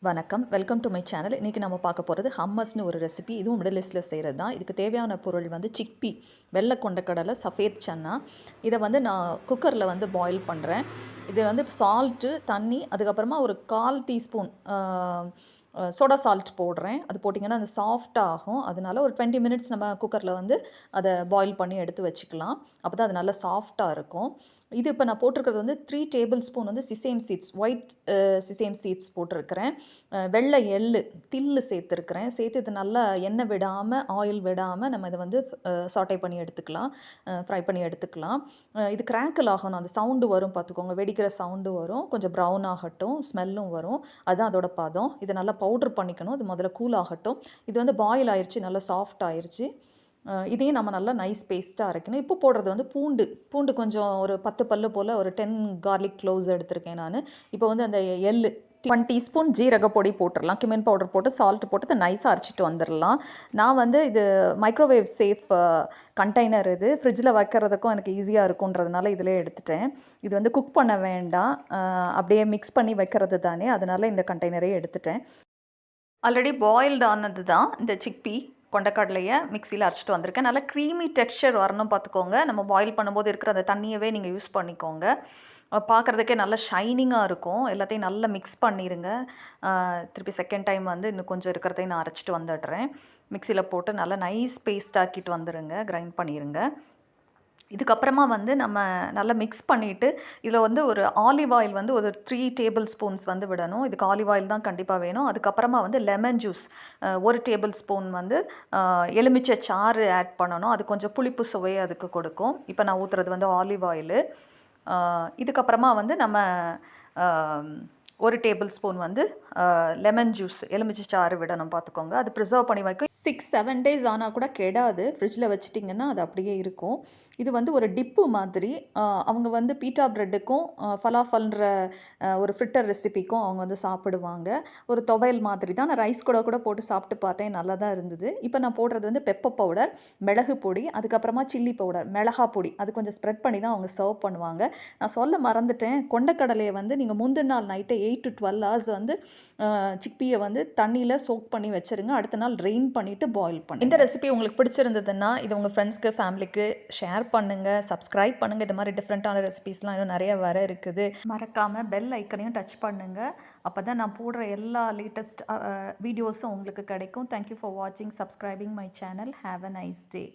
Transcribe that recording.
வணக்கம், welcome to my channel. இன்றைக்கி நம்ம பார்க்க போகிறது ஹம்மஸ்னு ஒரு ரெசிபி. இதுவும் மிடில் ஈஸ்டில் செய்கிறது தான். இதுக்கு தேவையான பொருள் வந்து சிக்பி, வெள்ளை கொண்டக்கடலை, சஃபேத் சன்னா. இதை வந்து நான் குக்கரில் வந்து பாயில் பண்ணுறேன். இது வந்து சால்ட்டு, தண்ணி, அதுக்கப்புறமா ஒரு 1/4 டீஸ்பூன் சோடா சால்ட் போடுறேன். அது போட்டிங்கன்னா அது சாஃப்டாக ஆகும். அதனால ஒரு 20 மினிட்ஸ் நம்ம குக்கரில் வந்து அதை பாயில் பண்ணி எடுத்து வச்சுக்கலாம். அப்போ தான் அது நல்லா சாஃப்டாக இருக்கும். இது இப்போ நான் போட்டிருக்கிறது வந்து 3 டேபிள் ஸ்பூன் வந்து sesame seeds, white sesame seeds போட்டிருக்கிறேன். வெள்ளை எள்ளு, தில்லு சேர்த்துருக்கிறேன். சேர்த்து இது நல்லா எண்ணெய் விடாமல், ஆயில் விடாமல் நம்ம இதை வந்து சாட்டை பண்ணி எடுத்துக்கலாம், ஃப்ரை பண்ணி எடுத்துக்கலாம். இது கிராக்கிள் ஆகணும், அந்த சவுண்டு வரும் பார்த்துக்கோங்க, வெடிக்கிற சவுண்டு வரும், கொஞ்சம் ப்ரௌன் ஆகட்டும், ஸ்மெல்லும் வரும். அதுதான் அதோட பதம். இதை நல்லா பவுட்ரு பண்ணிக்கணும். இது முதல்ல கூல் ஆகட்டும். இது வந்து பாயில் ஆயிடுச்சு, நல்லா சாஃப்ட் ஆயிடுச்சு. இதையும் நம்ம நல்லா நைஸ் பேஸ்ட்டாக அரைக்கணும். இப்போ போடுறது வந்து பூண்டு கொஞ்சம் ஒரு 10 பல்லு போல், ஒரு 10 கார்லிக் க்ளோவ்ஸ் எடுத்திருக்கேன் நான். இப்போ வந்து அந்த எள்ளு 1 டீஸ்பூன் ஜீரக பொடி போட்டுடலாம், கிமன் பவுடர் போட்டு, சால்ட் போட்டு இதை நைஸாக அரைச்சிட்டு வந்துடலாம். நான் வந்து இது மைக்ரோவேவ் சேஃப் கண்டெய்னர், இது ஃப்ரிட்ஜில் வைக்கிறதுக்கும் எனக்கு ஈஸியாக இருக்குன்றதுனால இதிலே எடுத்துட்டேன். இது வந்து குக் பண்ண வேண்டாம், அப்படியே மிக்ஸ் பண்ணி வைக்கிறது தானே, அதனால் இந்த கண்டெய்னரே எடுத்துட்டேன். ஆல்ரெடி பாயில்டு ஆனது தான் இந்த சிக்பி கொண்டக்கடலையை மிக்சியில் அரைச்சிட்டு வந்திருக்கேன். நல்லா க்ரீமி டெக்ஸ்சர் வரணும் பார்த்துக்கோங்க. நம்ம பாயில் பண்ணும்போது இருக்கிற அந்த தண்ணியவே நீங்கள் யூஸ் பண்ணிக்கோங்க. பார்க்குறதுக்கே நல்லா ஷைனிங்காக இருக்கும். எல்லாத்தையும் நல்லா மிக்ஸ் பண்ணிடுங்க. திருப்பி செகண்ட் டைம் வந்து இன்னும் கொஞ்சம் இருக்கிறதையும் நான் அரைச்சிட்டு வந்துடுறேன். மிக்சியில் போட்டு நல்லா நைஸ் பேஸ்ட் ஆக்கிட்டு வந்துடுங்க, கிரைண்ட் பண்ணிடுங்க. இதுக்கப்புறமா வந்து நம்ம நல்லா மிக்ஸ் பண்ணிவிட்டு இதில் வந்து ஒரு ஆலிவ் ஆயில் வந்து ஒரு 3 டேபிள் ஸ்பூன்ஸ் வந்து விடணும். இதுக்கு ஆலிவ் ஆயில் தான் கண்டிப்பாக வேணும். அதுக்கப்புறமா வந்து லெமன் ஜூஸ் 1 டேபிள் ஸ்பூன் வந்து எலுமிச்சை சாறு ஆட் பண்ணணும். அது கொஞ்சம் புளிப்பு சுவையை அதுக்கு கொடுக்கும். இப்போ நான் ஊற்றுறது வந்து ஆலிவ் ஆயிலு. இதுக்கப்புறமா வந்து நம்ம 1 டேபிள் ஸ்பூன் வந்து லெமன் ஜூஸ், எலுமிச்சை சாறு விடணும் பார்த்துக்கோங்க. அது ப்ரிசர்வ் பண்ணி வைக்க 6-7 டேஸ் ஆனால் கூட கெடாது. ஃப்ரிட்ஜில் வச்சிட்டிங்கன்னா அது அப்படியே இருக்கும். இது வந்து ஒரு டிப்பு மாதிரி. அவங்க வந்து பீட்டா ப்ரெட்டுக்கும் ஃபலாஃபல்ன்ற ஒரு ஃப்ரிட்டர் ரெசிபிக்கும் அவங்க வந்து சாப்பிடுவாங்க. ஒரு துவையல் மாதிரி தான். நான் ரைஸ் கூட போட்டு சாப்பிட்டு பார்த்தேன், நல்லா தான் இருந்தது. இப்போ நான் போடுறது வந்து பெப்பர் பவுடர், மிளகு பொடி, அதுக்கப்புறமா சில்லி பவுடர், மிளகா பொடி. அது கொஞ்சம் ஸ்ப்ரெட் பண்ணி தான் அவங்க சர்வ் பண்ணுவாங்க. நான் சொல்ல மறந்துட்டேன், கொண்டக்கடலையை வந்து நீங்கள் முந்தின நாள் நைட்டே 8 to 12 hours வந்து சிக்பியை வந்து தண்ணியில் சோக் பண்ணி வச்சுருங்க. அடுத்த நாள் ட்ரெயின் பண்ணிவிட்டு பாயில் பண்ணுங்கள். இந்த ரெசிபி உங்களுக்கு பிடிச்சிருந்ததுன்னா இது உங்கள் ஃப்ரெண்ட்ஸ்க்கு, ஃபேமிலிக்கு ஷேர் பண்ணுங்கள், சப்ஸ்கிரைப் பண்ணுங்கள். இது மாதிரி டிஃப்ரெண்ட்டான ரெசிபீஸ்லாம் இன்னும் நிறைய வர இருக்குது. மறக்காமல் பெல் ஐக்கனையும் டச் பண்ணுங்கள். அப்போ தான் நான் போடுற எல்லா லேட்டஸ்ட் வீடியோஸும் உங்களுக்கு கிடைக்கும். தேங்க்யூ ஃபார் வாட்சிங், subscribing my channel. Have a nice day.